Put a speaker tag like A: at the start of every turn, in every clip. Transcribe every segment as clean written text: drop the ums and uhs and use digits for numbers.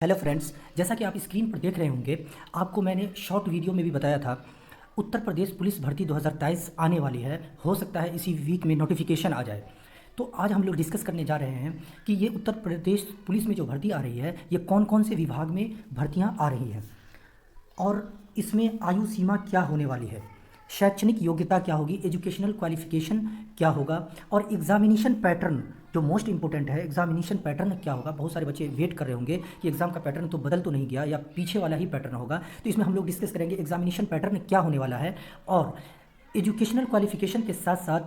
A: Hello friends, जैसा कि आप स्क्रीन पर देख रहे होंगे, आपको मैंने शॉर्ट वीडियो में भी बताया था। उत्तर प्रदेश पुलिस भर्ती 2023 आने वाली है। हो सकता है इसी वीक में नोटिफिकेशन आ जाए। तो आज हम लोग डिस्कस करने जा रहे हैं कि ये उत्तर प्रदेश पुलिस में जो भर्ती आ रही है, ये कौन कौन से विभाग में भर्तियां आ रही हैं और इसमें आयु सीमा क्या होने वाली है, शैक्षणिक योग्यता क्या होगी, एजुकेशनल क्वालिफिकेशन क्या होगा और एग्जामिनेशन पैटर्न जो मोस्ट इंपॉर्टेंट है, एग्जामिनेशन पैटर्न क्या होगा। बहुत सारे बच्चे वेट कर रहे होंगे कि एग्ज़ाम का पैटर्न तो बदल तो नहीं गया या पीछे वाला ही पैटर्न होगा। तो इसमें हम लोग डिस्कस करेंगे एग्जामिनेशन पैटर्न क्या होने वाला है और एजुकेशनल क्वालिफिकेशन के साथ साथ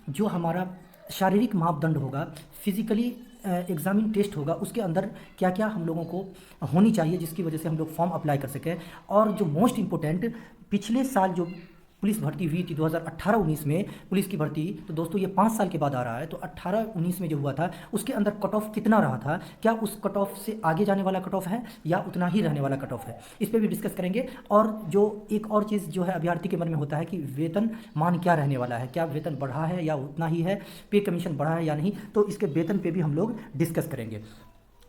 A: जो हमारा शारीरिक मापदंड होगा, फिजिकली एग्जामिन टेस्ट होगा, उसके अंदर क्या क्या हम लोगों को होनी चाहिए जिसकी वजह से हम लोग फॉर्म अप्लाई कर सकें। और जो मोस्ट इम्पोर्टेंट, पिछले साल जो पुलिस भर्ती हुई थी 2018-19 में पुलिस की भर्ती, तो दोस्तों ये 5 साल के बाद आ रहा है। तो 18-19 में जो हुआ था उसके अंदर कट ऑफ कितना रहा था, क्या उस कट ऑफ से आगे जाने वाला कट ऑफ है या उतना ही रहने वाला कट ऑफ है, इस पर भी डिस्कस करेंगे। और जो एक और चीज़ जो है अभ्यर्थी के मन में होता है कि वेतन मान क्या रहने वाला है, क्या वेतन बढ़ा है या उतना ही है, पे कमीशन बढ़ा है या नहीं, तो इसके वेतन पे भी हम लोग डिस्कस करेंगे।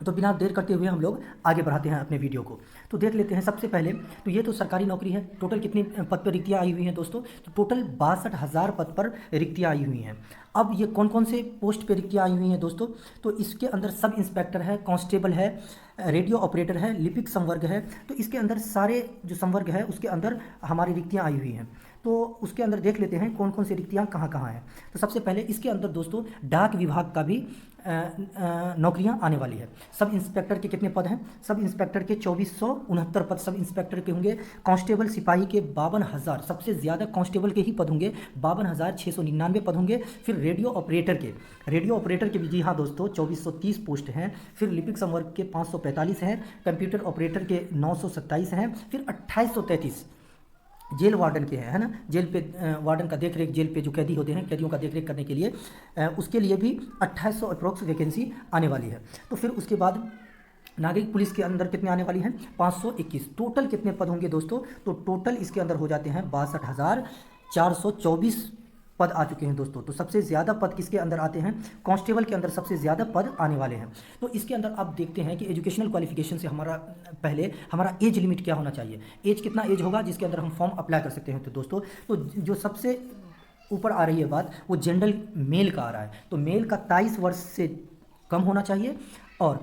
A: तो बिना देर करते हुए हम लोग आगे बढ़ाते हैं अपने वीडियो को। तो देख लेते हैं सबसे पहले, तो ये तो सरकारी नौकरी है। टोटल कितनी पद पर रिक्तियाँ आई हुई हैं दोस्तों? तो टोटल 62,000 पद पर रिक्तियाँ आई हुई हैं। अब ये कौन कौन से पोस्ट पे रिक्तियाँ आई हुई हैं दोस्तों? तो इसके अंदर सब इंस्पेक्टर है, कांस्टेबल है, रेडियो ऑपरेटर है, लिपिक संवर्ग है। तो इसके अंदर सारे जो संवर्ग है उसके अंदर हमारी रिक्तियाँ आई हुई हैं। तो उसके अंदर देख लेते हैं कौन कौन सी रिक्तियाँ कहाँ कहाँ हैं। तो सबसे पहले इसके अंदर दोस्तों डाक विभाग का भी नौकरियां आने वाली है। सब इंस्पेक्टर के कितने पद हैं? सब इंस्पेक्टर के 2469 पद सब इंस्पेक्टर के होंगे। कांस्टेबल सिपाही के 52,000, सबसे ज़्यादा कांस्टेबल के ही पद होंगे, 52,699 पद होंगे। फिर रेडियो ऑपरेटर के भी, जी हाँ दोस्तों, 2430 पोस्ट हैं। फिर लिपिक संवर्ग के 545 हैं, कंप्यूटर ऑपरेटर के 927 हैं। फिर 2833 जेल वार्डन के हैं, है ना, जेल पे वार्डन का देखरेख, जेल पे जो कैदी होते हैं, कैदियों का देखरेख करने के लिए उसके लिए भी 2800 अप्रोक्स वैकेंसी आने वाली है। तो फिर उसके बाद नागरिक पुलिस के अंदर कितने आने वाली हैं? 521। टोटल कितने पद होंगे दोस्तों? तो टोटल इसके अंदर हो जाते हैं 62,424 पद आ चुके हैं दोस्तों। तो सबसे ज़्यादा पद किसके अंदर आते हैं? कांस्टेबल के अंदर सबसे ज़्यादा पद आने वाले हैं। तो इसके अंदर आप देखते हैं कि एजुकेशनल क्वालिफिकेशन से पहले हमारा एज लिमिट क्या होना चाहिए, एज कितना एज होगा जिसके अंदर हम फॉर्म अप्लाई कर सकते हैं। तो दोस्तों, तो जो सबसे ऊपर आ रही है बात, वो जनरल मेल का आ रहा है। तो मेल का 23 वर्ष से कम होना चाहिए। और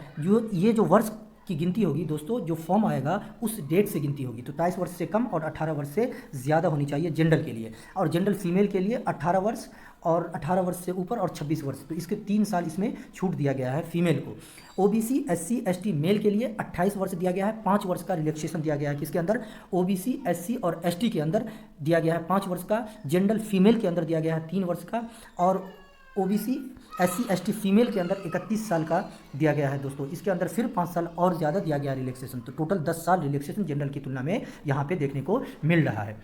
A: ये जो वर्ष की गिनती होगी दोस्तों, जो फॉर्म आएगा उस डेट से गिनती होगी। तो 23 वर्ष से कम और 18 वर्ष से ज़्यादा होनी चाहिए जनरल के लिए। और जनरल फीमेल के लिए 18 वर्ष और 18 वर्ष से ऊपर और 26 वर्ष, तो इसके 3 साल इसमें छूट दिया गया है फीमेल को। ओबीसी एससी एसटी मेल के लिए 28 वर्ष दिया गया है, 5 वर्ष का रिलैक्सेशन दिया गया है। किसके अंदर? ओबीसी एससी और एसटी के अंदर दिया गया है 5 वर्ष का। जनरल फीमेल के अंदर दिया गया है 3 वर्ष का। और ओबीसी एससी एसटी फीमेल के अंदर 31 साल का दिया गया है दोस्तों। इसके अंदर फिर 5 साल और ज़्यादा दिया गया रिलैक्सेशन। तो टोटल 10 साल रिलैक्सेशन जनरल की तुलना में यहाँ पे देखने को मिल रहा है।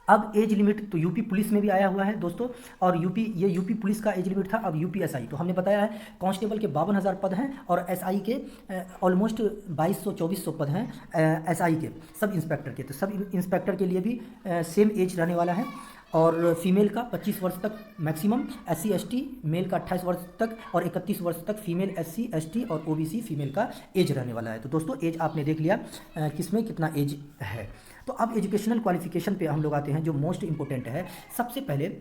A: अब एज लिमिट तो यूपी पुलिस में भी आया हुआ है दोस्तों। और ये यूपी पुलिस का एज लिमिट था, अब यूपी एसआई। तो हमने बताया है कांस्टेबल के 52,000 पद हैं और एसआई के ऑलमोस्ट 2200-2400 पद हैं एसआई के, सब इंस्पेक्टर के। तो सब इंस्पेक्टर के लिए भी सेम एज रहने वाला है। और फीमेल का 25 वर्ष तक मैक्सिमम, एससी एसटी मेल का 28 वर्ष तक और 31 वर्ष तक फीमेल एससी एसटी और ओबीसी फीमेल का एज रहने वाला है। तो दोस्तों एज आपने देख लिया किसमें कितना एज है। तो अब एजुकेशनल क्वालिफिकेशन पे हम लोग आते हैं जो मोस्ट इंपॉर्टेंट है। सबसे पहले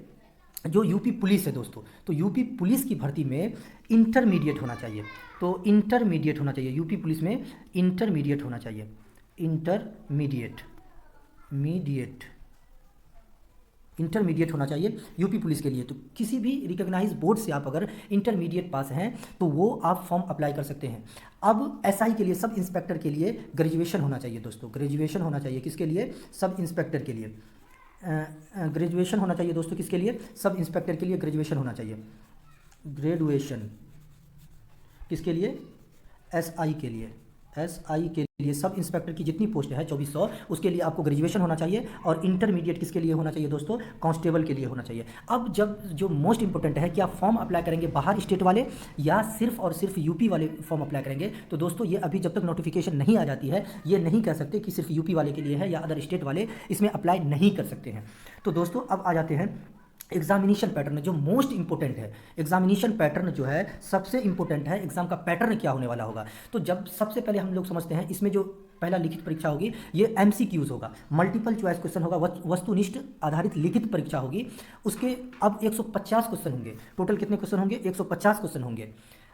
A: जो यूपी पुलिस है दोस्तों, तो यूपी पुलिस की भर्ती में इंटरमीडिएट होना चाहिए। तो इंटरमीडिएट होना चाहिए यूपी पुलिस में, इंटरमीडिएट होना चाहिए, इंटरमीडिएट होना चाहिए यूपी पुलिस के लिए। तो किसी भी रिकॉग्नाइज बोर्ड से आप अगर इंटरमीडिएट पास हैं तो वो आप फॉर्म अप्लाई कर सकते हैं। अब एसआई के लिए, सब इंस्पेक्टर के लिए ग्रेजुएशन होना चाहिए दोस्तों। ग्रेजुएशन होना चाहिए किसके लिए? सब इंस्पेक्टर के लिए ग्रेजुएशन होना चाहिए दोस्तों। किसके लिए? सब इंस्पेक्टर के लिए ग्रेजुएशन होना चाहिए। ग्रेजुएशन किसके लिए? एसआई के लिए। एसआई के लिए सब इंस्पेक्टर की जितनी पोस्ट है 2400, उसके लिए आपको ग्रेजुएशन होना चाहिए। और इंटरमीडिएट किसके लिए होना चाहिए दोस्तों? कांस्टेबल के लिए होना चाहिए। अब जब जो मोस्ट इंपॉर्टेंट है, क्या फॉर्म अप्लाई करेंगे बाहर स्टेट वाले या सिर्फ और सिर्फ यूपी वाले फॉर्म अप्लाई करेंगे? तो दोस्तों ये अभी जब तक नोटिफिकेशन नहीं आ जाती है, ये नहीं कह सकते कि सिर्फ यूपी वाले के लिए है या अदर स्टेट वाले इसमें अप्लाई नहीं कर सकते हैं। तो दोस्तों अब आ जाते हैं एग्जामिनेशन पैटर्न जो मोस्ट इंपॉर्टेंट है, एग्जामिनेशन पैटर्न जो है सबसे इंपॉर्टेंट है, एग्जाम का पैटर्न क्या होने वाला होगा। तो जब सबसे पहले हम लोग समझते हैं, इसमें जो पहला लिखित परीक्षा होगी ये एमसीक्यूज होगा, मल्टीपल चॉइस क्वेश्चन होगा, वस्तुनिष्ठ आधारित लिखित परीक्षा होगी। उसके अब 150 क्वेश्चन होंगे, टोटल कितने क्वेश्चन होंगे, 150 क्वेश्चन होंगे।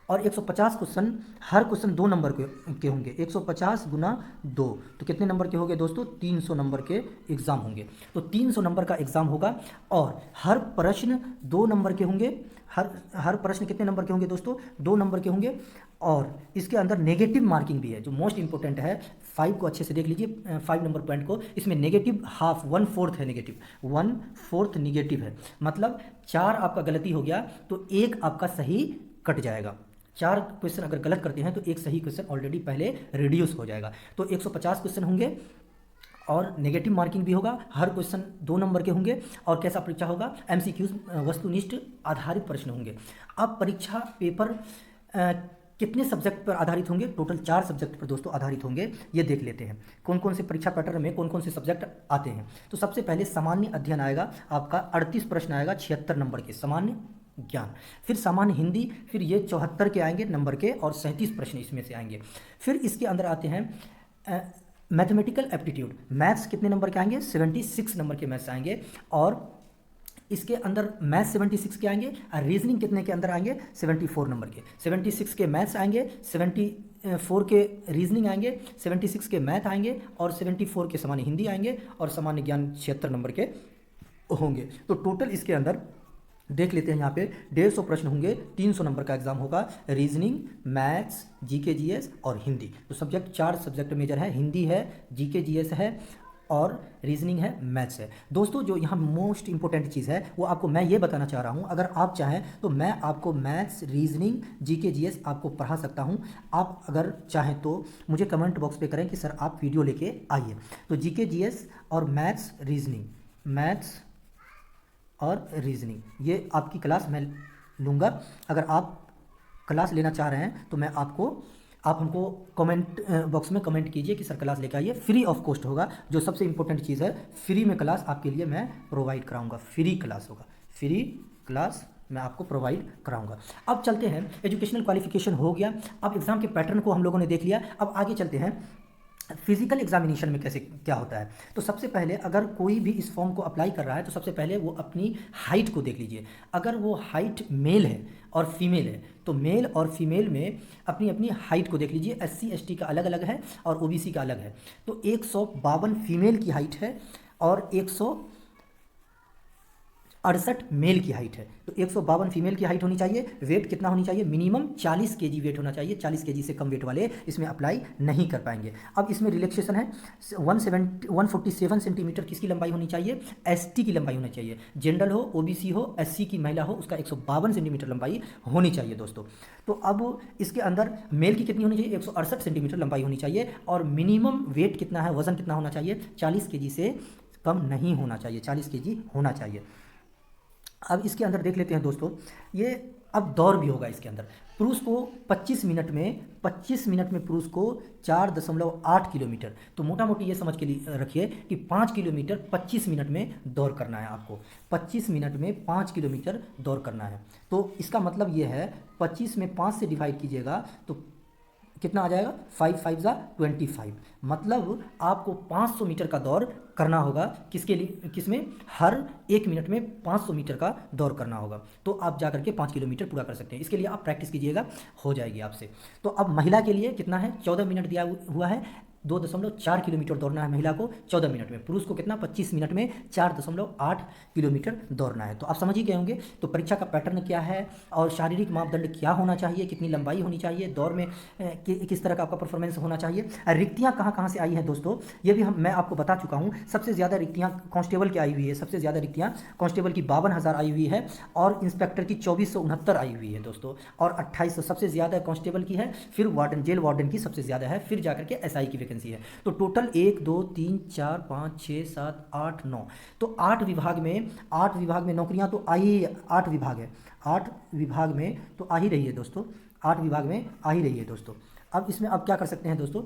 A: और 150 क्वेश्चन, हर क्वेश्चन 2 नंबर के होंगे, 150 गुना 2 तो कितने नंबर के होंगे दोस्तों, 300 नंबर के एग्ज़ाम होंगे। तो 300 नंबर का एग्ज़ाम होगा और हर प्रश्न 2 नंबर के होंगे। हर प्रश्न कितने नंबर के होंगे दोस्तों, 2 नंबर के होंगे। और इसके अंदर नेगेटिव मार्किंग भी है जो मोस्ट इंपॉर्टेंट है। 5 को अच्छे से देख लीजिए, 5 नंबर पॉइंट को, इसमें नेगेटिव हाफ 1/4 है, नेगेटिव 1/4 नेगेटिव है। मतलब 4 आपका गलती हो गया तो 1 आपका सही कट जाएगा। 4 क्वेश्चन अगर गलत करते हैं तो 1 सही क्वेश्चन ऑलरेडी पहले रिड्यूस हो जाएगा। तो 150 क्वेश्चन होंगे और नेगेटिव मार्किंग भी होगा, हर क्वेश्चन 2 नंबर के होंगे। और कैसा परीक्षा होगा, एमसीक्यूज वस्तुनिष्ठ आधारित प्रश्न होंगे। अब परीक्षा पेपर कितने सब्जेक्ट पर आधारित होंगे, टोटल 4 सब्जेक्ट पर दोस्तों आधारित होंगे। ये देख लेते हैं कौन कौन से परीक्षा पैटर्न में कौन कौन से सब्जेक्ट आते हैं। तो सबसे पहले सामान्य अध्ययन आएगा आपका, 38 प्रश्न आएगा 76 नंबर के, सामान्य ज्ञान। फिर सामान्य हिंदी, फिर ये 74 के आएंगे नंबर के और 37 प्रश्न इसमें से आएंगे। फिर इसके अंदर आते हैं मैथमेटिकल एप्टीट्यूड, मैथ्स कितने नंबर के आएंगे, 76 नंबर के मैथ्स आएंगे। और इसके अंदर मैथ्स 76 के आएंगे और रीजनिंग कितने के अंदर आएंगे, 74 नंबर के। 76 के मैथ्स आएंगे, 74 के रीजनिंग आएंगे, 76 के मैथ आएंगे और 74 के सामान्य हिंदी आएंगे और सामान्य ज्ञान 76 नंबर के होंगे। तो टोटल इसके अंदर देख लेते हैं, यहाँ पे 150 प्रश्न होंगे, 300 नंबर का एग्जाम होगा। रीजनिंग, मैथ्स, जीके जीएस और हिंदी। तो सब्जेक्ट 4 सब्जेक्ट मेजर है, हिंदी है, जीके जीएस है और रीजनिंग है, मैथ्स है। दोस्तों जो यहाँ मोस्ट इंपॉर्टेंट चीज़ है वो आपको मैं ये बताना चाह रहा हूँ, अगर आप चाहें तो मैं आपको मैथ्स, रीजनिंग, जीके जीएस आपको पढ़ा सकता हूँ। आप अगर चाहें तो मुझे कमेंट बॉक्स पे करें कि सर आप वीडियो लेके आइए। तो जीके जीएस और मैथ्स, रीजनिंग, मैथ्स और रीजनिंग, ये आपकी क्लास मैं लूँगा। अगर आप क्लास लेना चाह रहे हैं तो मैं आप हमको कमेंट बॉक्स में कमेंट कीजिए कि सर क्लास लेकर आइए, फ्री ऑफ कॉस्ट होगा। जो सबसे इंपॉर्टेंट चीज़ है, फ्री में क्लास आपके लिए मैं प्रोवाइड कराऊंगा, फ्री क्लास होगा, फ्री क्लास मैं आपको प्रोवाइड कराऊंगा। अब चलते हैं, एजुकेशनल क्वालिफिकेशन हो गया, अब एग्ज़ाम के पैटर्न को हम लोगों ने देख लिया। अब आगे चलते हैं फिजिकल एग्जामिनेशन में कैसे क्या होता है। तो सबसे पहले अगर कोई भी इस फॉर्म को अप्लाई कर रहा है तो सबसे पहले वो अपनी हाइट को देख लीजिए। अगर वो हाइट मेल है और फीमेल है तो मेल और फीमेल में अपनी अपनी हाइट को देख लीजिए। SC ST का अलग अलग है और OBC का अलग है। तो 152 फीमेल की हाइट है और 168 मेल की हाइट है। तो 152 फीमेल की हाइट होनी चाहिए। वेट कितना होनी चाहिए, मिनिमम 40 kg वेट होना चाहिए। 40 kg से कम वेट वाले इसमें अप्लाई नहीं कर पाएंगे। अब इसमें रिलैक्सेशन है, 147 सेंटीमीटर किसकी लंबाई होनी चाहिए, ST की लंबाई होनी चाहिए। जनरल हो, OBC हो, SC की महिला हो, उसका 152 सेंटीमीटर लंबाई होनी चाहिए दोस्तों। तो अब इसके अंदर मेल की कितनी होनी चाहिए, 168 सेंटीमीटर लंबाई होनी चाहिए। और मिनिमम वेट कितना है, वजन कितना होना चाहिए, 40 kg से कम नहीं होना चाहिए, 40 kg होना चाहिए। अब इसके अंदर देख लेते हैं दोस्तों, ये अब दौड़ भी होगा इसके अंदर। पुरुष को 25 मिनट में पुरुष को 4.8 किलोमीटर, तो मोटा मोटी ये समझ के लिए रखिए कि 5 किलोमीटर 25 मिनट में दौड़ करना है आपको। 25 मिनट में 5 किलोमीटर दौड़ करना है। तो इसका मतलब ये है 25 में 5 से डिवाइड कीजिएगा तो कितना आ जाएगा, 5 5 जा 25। मतलब आपको 500 मीटर का दौड़ करना होगा। किसके लिए, किसमें, हर 1 मिनट में 500 मीटर का दौड़ करना होगा। तो आप जा करके 5 किलोमीटर पूरा कर सकते हैं। इसके लिए आप प्रैक्टिस कीजिएगा, हो जाएगी आपसे। तो अब महिला के लिए कितना है, 14 मिनट दिया हुआ है। 2.4 किलोमीटर दौड़ना है महिला को 14 मिनट में। पुरुष को कितना, 25 मिनट में 4.8 किलोमीटर दौड़ना है। तो आप समझ ही गए होंगे। तो परीक्षा का पैटर्न क्या है और शारीरिक मापदंड क्या होना चाहिए, कितनी लंबाई होनी चाहिए, दौड़ में किस तरह का आपका परफॉर्मेंस होना चाहिए। रिक्तियाँ कहाँ कहाँ से आई हैं दोस्तों, ये भी मैं आपको बता चुका हूँ। सबसे ज़्यादा रिक्तियाँ कांस्टेबल की आई हुई है, सबसे ज़्यादा रिक्तियाँ कांस्टेबल की 52,000 आई हुई है और इंस्पेक्टर की 2469 आई हुई है दोस्तों। और 2800 सबसे ज़्यादा कांस्टेबल की है, फिर वार्डन, जेल वार्डन की सबसे ज़्यादा है, फिर जाकर के SI की वैकेंसी है। तो टोटल 1 2 3 4 5 6 7 8 9, तो 8 विभाग में नौकरियां तो आई, 8 विभाग है, 8 विभाग में तो आ ही रही है दोस्तों, 8 विभाग में आ ही रही है दोस्तों। अब इसमें आप क्या कर सकते हैं दोस्तों,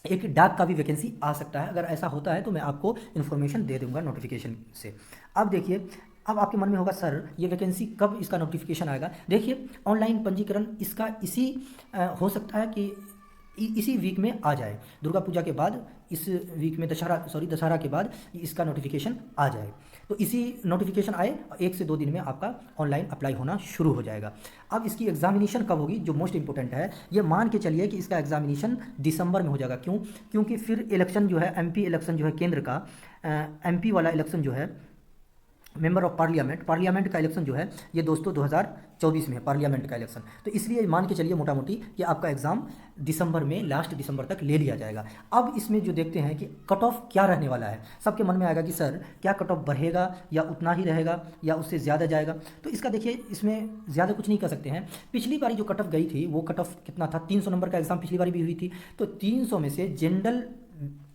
A: एक डाक का भी वैकेंसी आ सकता है। अगर ऐसा होता है तो मैं आपको इन्फॉर्मेशन दे दूंगा नोटिफिकेशन से। अब देखिए अब आपके मन में होगा सर ये वैकेंसी कब इसका नोटिफिकेशन आएगा। देखिए ऑनलाइन पंजीकरण इसका हो सकता है कि इसी वीक में आ जाए, दुर्गा पूजा के बाद, इस वीक में दशहरा के बाद इसका नोटिफिकेशन आ जाए। तो इसी नोटिफिकेशन आए 1 से 2 दिन में आपका ऑनलाइन अप्लाई होना शुरू हो जाएगा। अब इसकी एग्जामिनेशन कब होगी, जो मोस्ट इंपॉर्टेंट है, ये मान के चलिए कि इसका एग्जामिनेशन दिसंबर में हो जाएगा। क्यों? क्योंकि फिर इलेक्शन जो है, एमपी इलेक्शन जो है केंद्र का, एमपी वाला इलेक्शन जो है, मेंबर ऑफ पार्लियामेंट का इलेक्शन जो है ये दोस्तों 2024 में है, पार्लियामेंट का इलेक्शन। तो इसलिए मान के चलिए मोटा मोटी कि आपका एग्ज़ाम दिसंबर में, लास्ट दिसंबर तक ले लिया जाएगा। अब इसमें जो देखते हैं कि कट ऑफ क्या रहने वाला है, सबके मन में आएगा कि सर क्या कट ऑफ बढ़ेगा या उतना ही रहेगा या उससे ज़्यादा जाएगा। तो इसका देखिए इसमें ज़्यादा कुछ नहीं कर सकते हैं। पिछली बारी जो कट ऑफ गई थी वो कट ऑफ कितना था, 300 नंबर का एग्ज़ाम पिछली बारी भी हुई थी। तो 300 में से जनरल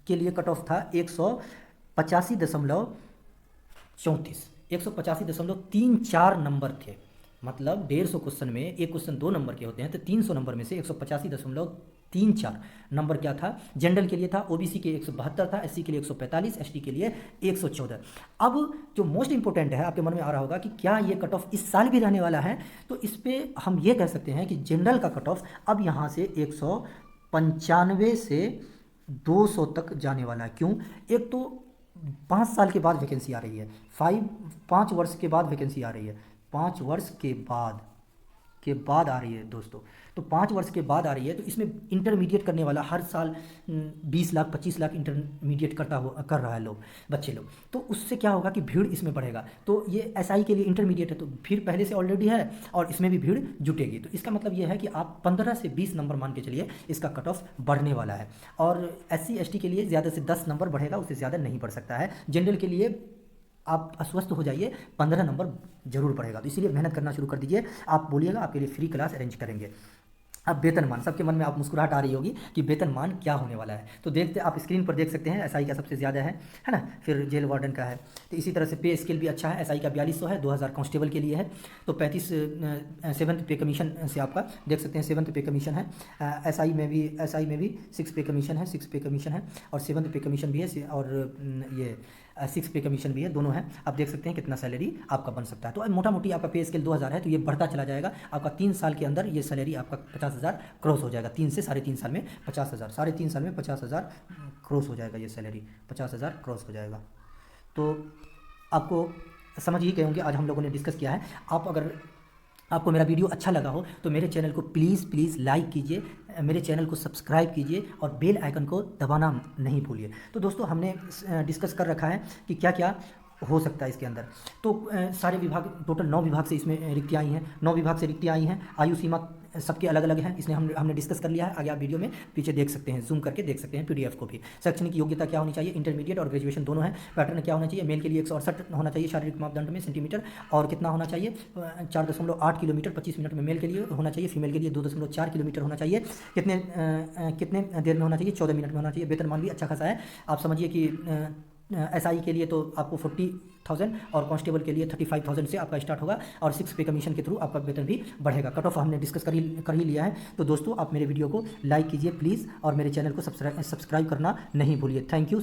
A: के लिए कट ऑफ था 185.34 नंबर थे। मतलब 150 क्वेश्चन में एक क्वेश्चन 2 नंबर के होते हैं, तो 300 नंबर में से 185.34 नंबर क्या था, जनरल के लिए था। ओबीसी के 172 था, एससी के लिए 145, एसटी के लिए 114। अब जो मोस्ट इंपॉर्टेंट है, आपके मन में आ रहा होगा कि क्या ये कट ऑफ इस साल भी रहने वाला है। तो इस पर हम ये कह सकते हैं कि जनरल का कट ऑफ अब यहाँ से 195 से 200 तक जाने वाला है। क्यों? एक तो 5 साल के बाद वैकेंसी आ रही है, 5 वर्ष के बाद वैकेंसी आ रही है, 5 वर्ष के बाद आ रही है दोस्तों। तो 5 वर्ष के बाद आ रही है, तो इसमें इंटरमीडिएट करने वाला हर साल 20 लाख 25 लाख इंटरमीडिएट कर रहा है बच्चे लोग। तो उससे क्या होगा कि भीड़ इसमें बढ़ेगा। तो ये एसआई के लिए इंटरमीडिएट है, तो भीड़ पहले से ऑलरेडी है और इसमें भी भीड़ जुटेगी। तो इसका मतलब ये है कि आप 15 से 20 नंबर मान के चलिए इसका कट ऑफ बढ़ने वाला है। और एससी एसटी के लिए ज़्यादा से 10 नंबर बढ़ेगा, उससे ज़्यादा नहीं बढ़ सकता है। जनरल के लिए आप अस्वस्थ हो जाइए, 15 नंबर जरूर पड़ेगा। तो इसीलिए मेहनत करना शुरू कर दीजिए। आप बोलिएगा, आपके लिए फ्री क्लास अरेंज करेंगे। अब वेतनमान, सबके मन में आप मुस्कुराहट आ रही होगी कि वेतनमान क्या होने वाला है। तो देखते आप स्क्रीन पर देख सकते हैं, एसआई का सबसे ज़्यादा है ना, फिर जेल वार्डन का है। तो इसी तरह से पे स्केल भी अच्छा है, एसआई का 4200 है, 2000 कांस्टेबल के लिए है। तो 35 7th पे कमीशन से आपका देख सकते हैं 7th पे कमीशन है। एसआई में भी 6 पे कमीशन है, 6 पे कमीशन है, और 7th पे कमीशन भी है, और ये 6 पे कमीशन भी है, दोनों है। आप देख सकते हैं कितना सैलरी आपका बन सकता है। तो मोटा मोटी आपका पे स्केल 2000 है, तो ये बढ़ता चला जाएगा। आपका 3 साल के अंदर ये सैलरी आपका 50,000 क्रॉस हो जाएगा। 3 से 3.5 साल में 50,000, 3.5 साल में 50,000 क्रॉस हो जाएगा। ये सैलरी 50,000 क्रॉस हो जाएगा। तो आपको समझ ही गए होंगे, आज हम लोगों ने डिस्कस किया है। अगर आपको मेरा वीडियो अच्छा लगा हो तो मेरे चैनल को प्लीज़ लाइक कीजिए, मेरे चैनल को सब्सक्राइब कीजिए और बेल आइकन को दबाना नहीं भूलिए। तो दोस्तों हमने डिस्कस कर रखा है कि क्या क्या हो सकता है इसके अंदर। तो सारे विभाग, टोटल 9 विभाग से इसमें रिक्तियाँ आई हैं, 9 विभाग से रिक्तियाँ आई हैं। आयु सीमा सबके अलग अलग हैं, इसने हमने डिस्कस कर लिया है। आगे आप वीडियो में पीछे देख सकते हैं, जूम करके देख सकते हैं पीडीएफ को भी। शैक्षणिक योग्यता क्या होनी चाहिए, इंटरमीडिएट और ग्रेजुएशन दोनों है। पैटर्न क्या होना चाहिए, मेल के लिए 168 होना चाहिए शारीरिक मापदंड में सेंटीमीटर, और कितना होना चाहिए 4.8 किलोमीटर 25 मिनट में मेल के लिए होना चाहिए। फीमेल के लिए 2.4 किलोमीटर होना चाहिए। कितने देर में होना चाहिए, 14 मिनट में होना चाहिए। वेतनमान भी अच्छा खासा है। आप समझिए कि एसआई के लिए तो आपको 40,000 और कांस्टेबल के लिए 35,000 से आपका स्टार्ट होगा, और 6 पे कमीशन के थ्रू आपका वेतन भी बढ़ेगा। कट ऑफ हमने डिस्कस कर ही लिया है। तो दोस्तों आप मेरे वीडियो को लाइक कीजिए प्लीज़, और मेरे चैनल को सब्सक्राइब करना नहीं भूलिए। Thank you.